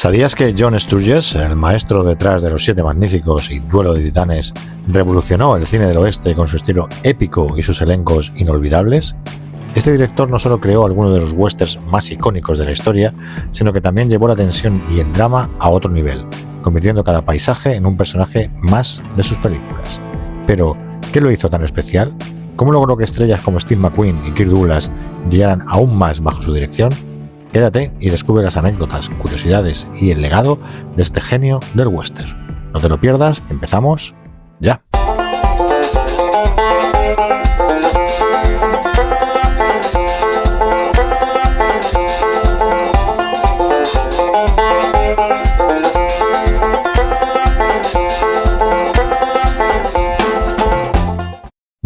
¿Sabías que John Sturges, el maestro detrás de Los Siete Magníficos y Duelo de Titanes, revolucionó el cine del oeste con su estilo épico y sus elencos inolvidables? Este director no solo creó algunos de los westerns más icónicos de la historia, sino que también llevó la tensión y el drama a otro nivel, convirtiendo cada paisaje en un personaje más de sus películas. Pero, ¿qué lo hizo tan especial? ¿Cómo logró que estrellas como Steve McQueen y Kirk Douglas brillaran aún más bajo su dirección? Quédate y descubre las anécdotas, curiosidades y el legado de este genio del western. No te lo pierdas, empezamos ya.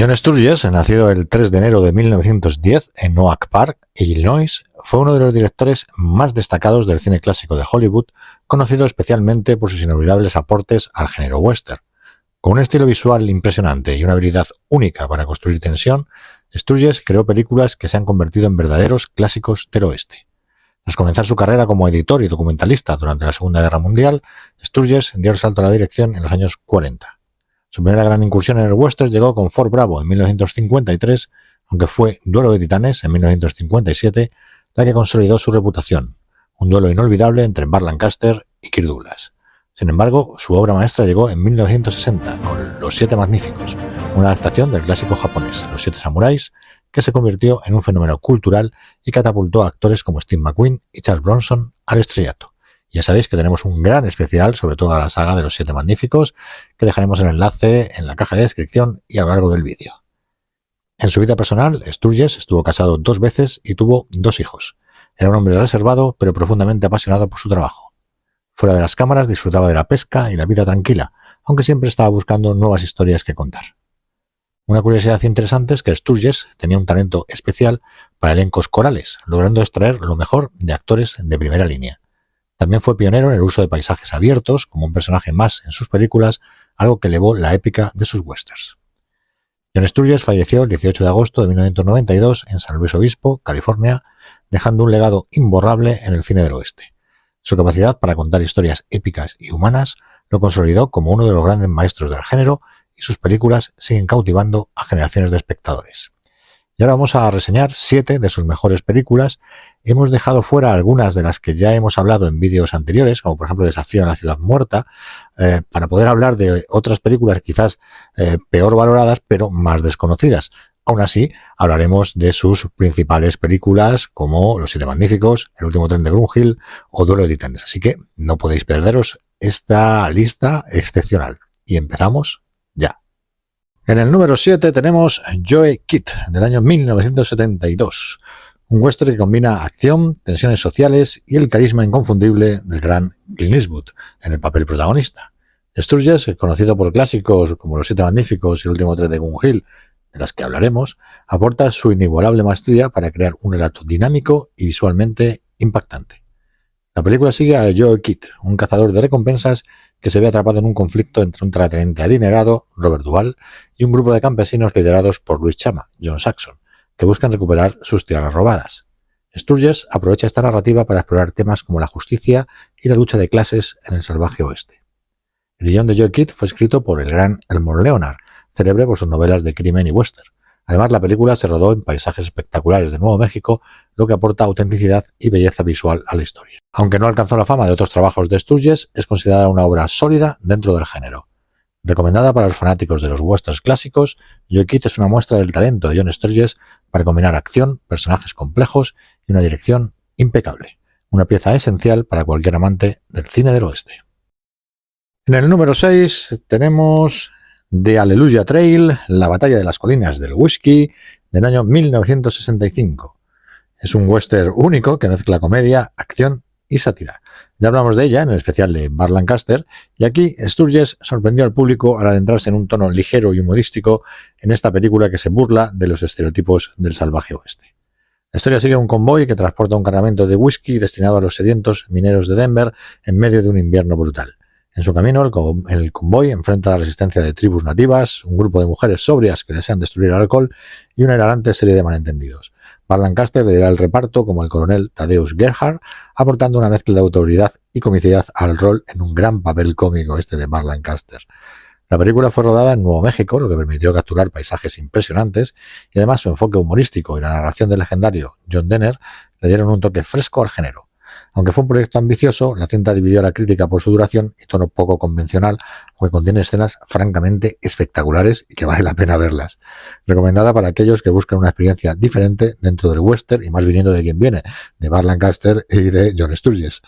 John Sturges, nacido el 3 de enero de 1910 en Oak Park, Illinois, fue uno de los directores más destacados del cine clásico de Hollywood, conocido especialmente por sus inolvidables aportes al género western. Con un estilo visual impresionante y una habilidad única para construir tensión, Sturges creó películas que se han convertido en verdaderos clásicos del oeste. Tras comenzar su carrera como editor y documentalista durante la Segunda Guerra Mundial, Sturges dio el salto a la dirección en los años 40. Su primera gran incursión en el western llegó con Fort Bravo en 1953, aunque fue Duelo de Titanes en 1957 la que consolidó su reputación, un duelo inolvidable entre Burt Lancaster y Kirk Douglas. Sin embargo, su obra maestra llegó en 1960 con Los Siete Magníficos, una adaptación del clásico japonés Los Siete Samuráis, que se convirtió en un fenómeno cultural y catapultó a actores como Steve McQueen y Charles Bronson al estrellato. Ya sabéis que tenemos un gran especial sobre toda la saga de Los Siete Magníficos, que dejaremos el enlace en la caja de descripción y a lo largo del vídeo. En su vida personal, Sturges estuvo casado 2 veces y tuvo 2 hijos. Era un hombre reservado, pero profundamente apasionado por su trabajo. Fuera de las cámaras disfrutaba de la pesca y la vida tranquila, aunque siempre estaba buscando nuevas historias que contar. Una curiosidad interesante es que Sturges tenía un talento especial para elencos corales, logrando extraer lo mejor de actores de primera línea. También fue pionero en el uso de paisajes abiertos como un personaje más en sus películas, algo que elevó la épica de sus westerns. John Sturges falleció el 18 de agosto de 1992 en San Luis Obispo, California, dejando un legado imborrable en el cine del oeste. Su capacidad para contar historias épicas y humanas lo consolidó como uno de los grandes maestros del género y sus películas siguen cautivando a generaciones de espectadores. Y ahora vamos a reseñar 7 de sus mejores películas. Hemos dejado fuera algunas de las que ya hemos hablado en vídeos anteriores, como por ejemplo Desafío a la Ciudad Muerta, para poder hablar de otras películas quizás peor valoradas, pero más desconocidas. Aún así, hablaremos de sus principales películas, como Los Siete Magníficos, El Último Tren de Grunhill o Duelo de Titanes. Así que no podéis perderos esta lista excepcional. Y empezamos ya. En el número 7 tenemos Joe Kidd, del año 1972. Un western que combina acción, tensiones sociales y el carisma inconfundible del gran Clint Eastwood en el papel protagonista. Sturges, conocido por clásicos como Los Siete Magníficos y El Último Tren de Grunhill, de las que hablaremos, aporta su inigualable maestría para crear un relato dinámico y visualmente impactante. La película sigue a Joe Kidd, un cazador de recompensas que se ve atrapado en un conflicto entre un terrateniente adinerado, Robert Duvall, y un grupo de campesinos liderados por Louis Chama, John Saxon, que buscan recuperar sus tierras robadas. Sturges aprovecha esta narrativa para explorar temas como la justicia y la lucha de clases en el salvaje oeste. El guion de Joe Kidd fue escrito por el gran Elmore Leonard, célebre por sus novelas de crimen y western. Además, la película se rodó en paisajes espectaculares de Nuevo México, lo que aporta autenticidad y belleza visual a la historia. Aunque no alcanzó la fama de otros trabajos de Sturges, es considerada una obra sólida dentro del género. Recomendada para los fanáticos de los westerns clásicos, Joe Kidd es una muestra del talento de John Sturges para combinar acción, personajes complejos y una dirección impecable. Una pieza esencial para cualquier amante del cine del oeste. En el número 6 tenemos The Hallelujah Trail, la batalla de las colinas del whisky, del año 1965. Es un western único que mezcla comedia, acción y sátira. Ya hablamos de ella en el especial de Burt Lancaster, y aquí Sturges sorprendió al público al adentrarse en un tono ligero y humorístico en esta película que se burla de los estereotipos del salvaje oeste. La historia sigue un convoy que transporta un cargamento de whisky destinado a los sedientos mineros de Denver en medio de un invierno brutal. En su camino, el convoy enfrenta la resistencia de tribus nativas, un grupo de mujeres sobrias que desean destruir el alcohol y una hilarante serie de malentendidos. Burt Lancaster lidera el reparto como el coronel Thaddeus Gerhardt, aportando una mezcla de autoridad y comicidad al rol en un gran papel cómico de Burt Lancaster. La película fue rodada en Nuevo México, lo que permitió capturar paisajes impresionantes, y además su enfoque humorístico y la narración del legendario John Denner le dieron un toque fresco al género. Aunque fue un proyecto ambicioso, la cinta dividió a la crítica por su duración y tono poco convencional, aunque contiene escenas francamente espectaculares y que vale la pena verlas. Recomendada para aquellos que buscan una experiencia diferente dentro del western y más viniendo de quien viene, de Burt Lancaster y de John Sturges.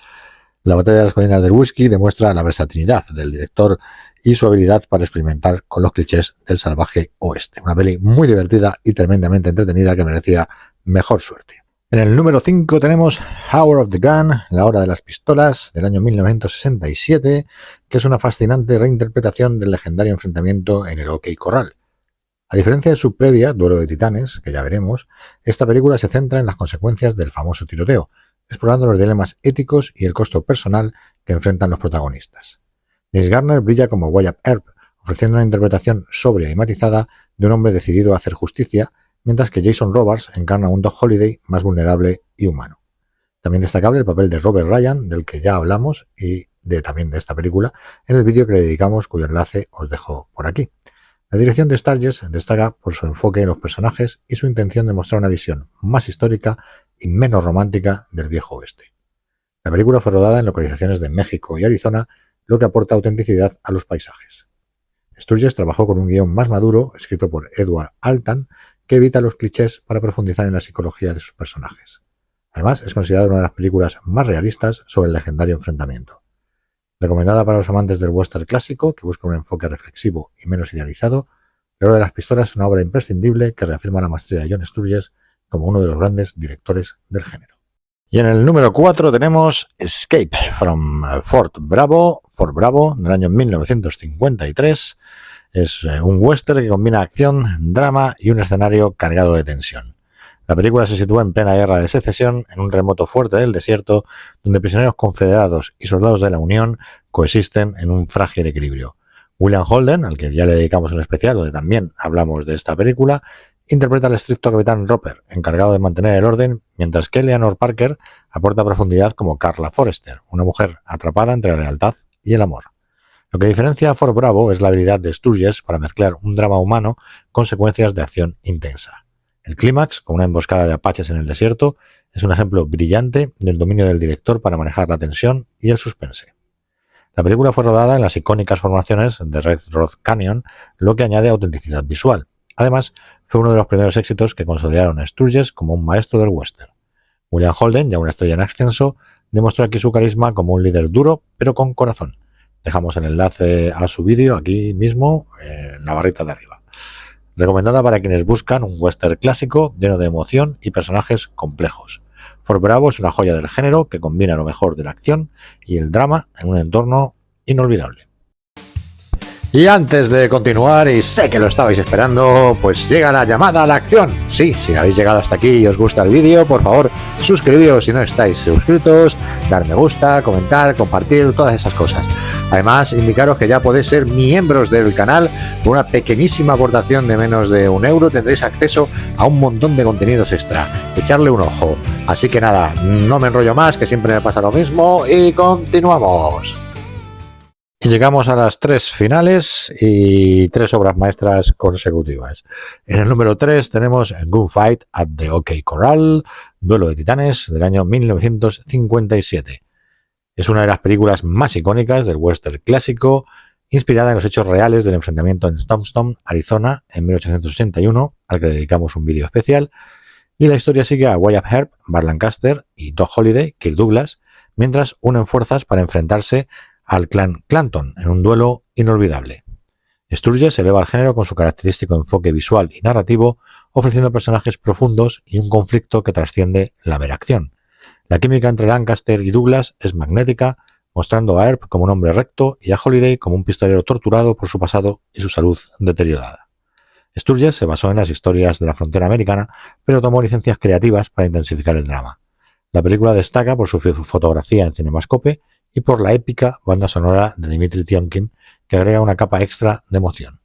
La batalla de las colinas del whisky demuestra la versatilidad del director y su habilidad para experimentar con los clichés del salvaje oeste. Una peli muy divertida y tremendamente entretenida que merecía mejor suerte. En el número 5 tenemos Hour of the Gun, La Hora de las Pistolas, del año 1967, que es una fascinante reinterpretación del legendario enfrentamiento en el OK Corral. A diferencia de su previa, Duelo de Titanes, que ya veremos, esta película se centra en las consecuencias del famoso tiroteo, explorando los dilemas éticos y el costo personal que enfrentan los protagonistas. James Garner brilla como Wyatt Earp, ofreciendo una interpretación sobria y matizada de un hombre decidido a hacer justicia, mientras que Jason Robards encarna a un Doc Holliday más vulnerable y humano. También destacable el papel de Robert Ryan, del que ya hablamos, y también de esta película, en el vídeo que le dedicamos, cuyo enlace os dejo por aquí. La dirección de Sturges destaca por su enfoque en los personajes y su intención de mostrar una visión más histórica y menos romántica del viejo oeste. La película fue rodada en localizaciones de México y Arizona, lo que aporta autenticidad a los paisajes. Sturges trabajó con un guión más maduro, escrito por Edward Altan, que evita los clichés para profundizar en la psicología de sus personajes. Además, es considerada una de las películas más realistas sobre el legendario enfrentamiento. Recomendada para los amantes del western clásico, que busca un enfoque reflexivo y menos idealizado, La Hora de las Pistolas es una obra imprescindible que reafirma la maestría de John Sturges como uno de los grandes directores del género. Y en el número 4 tenemos Escape from Fort Bravo, del año 1953. Es un western que combina acción, drama y un escenario cargado de tensión. La película se sitúa en plena guerra de secesión, en un remoto fuerte del desierto, donde prisioneros confederados y soldados de la Unión coexisten en un frágil equilibrio. William Holden, al que ya le dedicamos un especial, donde también hablamos de esta película, interpreta al estricto capitán Roper, encargado de mantener el orden, mientras que Eleanor Parker aporta profundidad como Carla Forrester, una mujer atrapada entre la lealtad y el amor. Lo que diferencia a Fort Bravo es la habilidad de Sturges para mezclar un drama humano con secuencias de acción intensa. El clímax, con una emboscada de apaches en el desierto, es un ejemplo brillante del dominio del director para manejar la tensión y el suspense. La película fue rodada en las icónicas formaciones de Red Rock Canyon, lo que añade autenticidad visual. Además, fue uno de los primeros éxitos que consolidaron a Sturges como un maestro del western. William Holden, ya una estrella en ascenso, demostró aquí su carisma como un líder duro, pero con corazón. Dejamos el enlace a su vídeo aquí mismo, en la barrita de arriba. Recomendada para quienes buscan un western clásico lleno de emoción y personajes complejos. Fort Bravo es una joya del género que combina lo mejor de la acción y el drama en un entorno inolvidable. Y antes de continuar, y sé que lo estabais esperando, pues llega la llamada a la acción. Sí, si habéis llegado hasta aquí y os gusta el vídeo, por favor, suscribíos si no estáis suscritos, dar me gusta, comentar, compartir, todas esas cosas. Además, indicaros que ya podéis ser miembros del canal. Por una pequeñísima aportación de menos de €1 tendréis acceso a un montón de contenidos extra. Echarle un ojo. Así que nada, no me enrollo más, que siempre me pasa lo mismo, y continuamos. Y llegamos a las 3 finales y 3 obras maestras consecutivas. En el número 3 tenemos Gunfight at the OK Corral, Duelo de Titanes, del año 1957. Es una de las películas más icónicas del western clásico, inspirada en los hechos reales del enfrentamiento en Tombstone, Arizona, en 1881, al que dedicamos un vídeo especial, y la historia sigue a Wyatt Earp, Burt Lancaster y Doc Holliday, Kirk Douglas, mientras unen fuerzas para enfrentarse al clan Clanton en un duelo inolvidable. Sturges eleva al género con su característico enfoque visual y narrativo, ofreciendo personajes profundos y un conflicto que trasciende la mera acción. La química entre Lancaster y Douglas es magnética, mostrando a Earp como un hombre recto y a Holliday como un pistolero torturado por su pasado y su salud deteriorada. Sturges se basó en las historias de la frontera americana, pero tomó licencias creativas para intensificar el drama. La película destaca por su fotografía en cinemascope y por la épica banda sonora de Dimitri Tiomkin, que agrega una capa extra de emoción.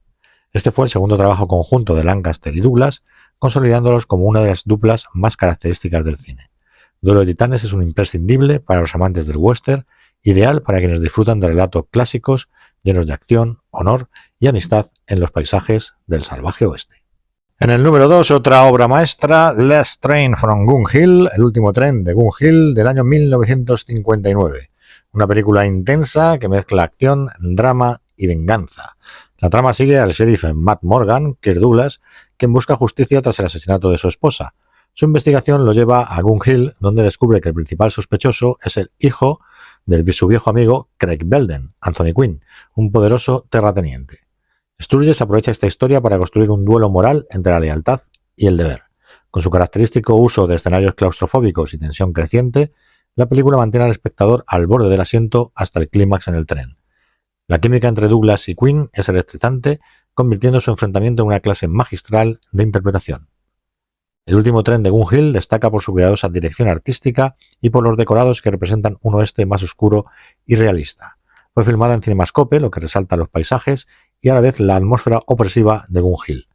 Este fue el segundo trabajo conjunto de Lancaster y Douglas, consolidándolos como una de las duplas más características del cine. Duelo de Titanes es un imprescindible para los amantes del western, ideal para quienes disfrutan de relatos clásicos llenos de acción, honor y amistad en los paisajes del salvaje oeste. En el número 2, otra obra maestra, Last Train from Gun Hill, el último tren de Gun Hill del año 1959. Una película intensa que mezcla acción, drama y venganza. La trama sigue al sheriff Matt Morgan, Kirk Douglas, quien busca justicia tras el asesinato de su esposa. Su investigación lo lleva a Gun Hill, donde descubre que el principal sospechoso es el hijo de su viejo amigo Craig Belden, Anthony Quinn, un poderoso terrateniente. Sturges aprovecha esta historia para construir un duelo moral entre la lealtad y el deber. Con su característico uso de escenarios claustrofóbicos y tensión creciente, la película mantiene al espectador al borde del asiento hasta el clímax en el tren. La química entre Douglas y Quinn es electrizante, convirtiendo su enfrentamiento en una clase magistral de interpretación. El último tren de Gun Hill destaca por su cuidadosa dirección artística y por los decorados que representan un oeste más oscuro y realista. Fue filmada en cinemascope, lo que resalta los paisajes y a la vez la atmósfera opresiva de Gun Hill.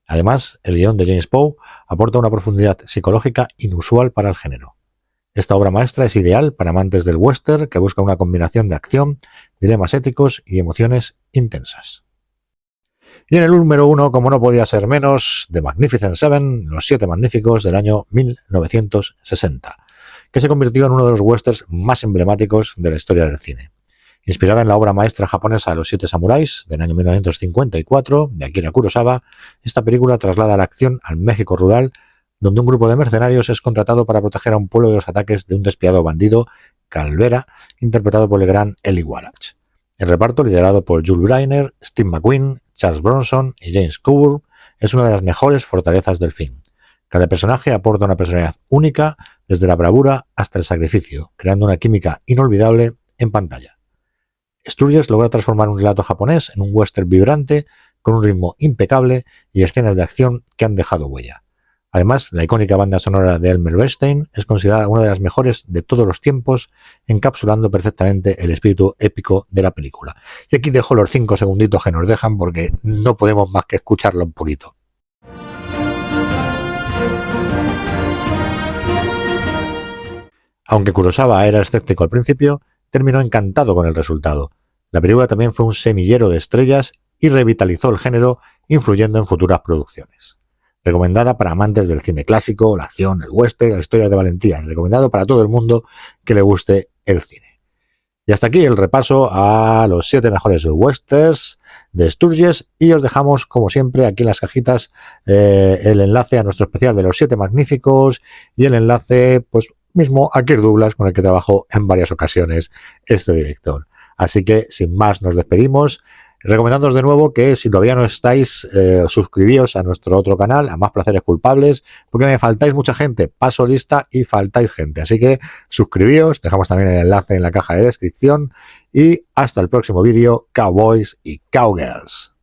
Además, el guión de James Poe aporta una profundidad psicológica inusual para el género. Esta obra maestra es ideal para amantes del western que busca una combinación de acción, dilemas éticos y emociones intensas. Y en el número 1, como no podía ser menos, The Magnificent Seven, Los Siete Magníficos del año 1960, que se convirtió en uno de los westerns más emblemáticos de la historia del cine. Inspirada en la obra maestra japonesa Los Siete Samuráis, del año 1954, de Akira Kurosawa, esta película traslada la acción al México rural, donde un grupo de mercenarios es contratado para proteger a un pueblo de los ataques de un despiadado bandido, Calvera, interpretado por el gran Eli Wallach. El reparto, liderado por Jules Briner, Steve McQueen, Charles Bronson y James Coburn, es una de las mejores fortalezas del film. Cada personaje aporta una personalidad única, desde la bravura hasta el sacrificio, creando una química inolvidable en pantalla. Sturges logra transformar un relato japonés en un western vibrante, con un ritmo impecable y escenas de acción que han dejado huella. Además, la icónica banda sonora de Elmer Bernstein es considerada una de las mejores de todos los tiempos, encapsulando perfectamente el espíritu épico de la película. Y aquí dejo los 5 segunditos que nos dejan porque no podemos más que escucharlo un poquito. Aunque Kurosawa era escéptico al principio, terminó encantado con el resultado. La película también fue un semillero de estrellas y revitalizó el género, influyendo en futuras producciones. Recomendada para amantes del cine clásico, la acción, el western, las historias de valentía. Recomendado para todo el mundo que le guste el cine. Y hasta aquí el repaso a los 7 mejores westerns de Sturges y os dejamos, como siempre, aquí en las cajitas el enlace a nuestro especial de los 7 magníficos y el enlace, pues mismo a Kirk Douglas, con el que trabajó en varias ocasiones este director. Así que, sin más, nos despedimos. Recomendándoos de nuevo que si todavía no estáis, suscribíos a nuestro otro canal, a Más Placeres Culpables, porque me faltáis mucha gente, paso lista y faltáis gente. Así que suscribíos, dejamos también el enlace en la caja de descripción y hasta el próximo vídeo, Cowboys y Cowgirls.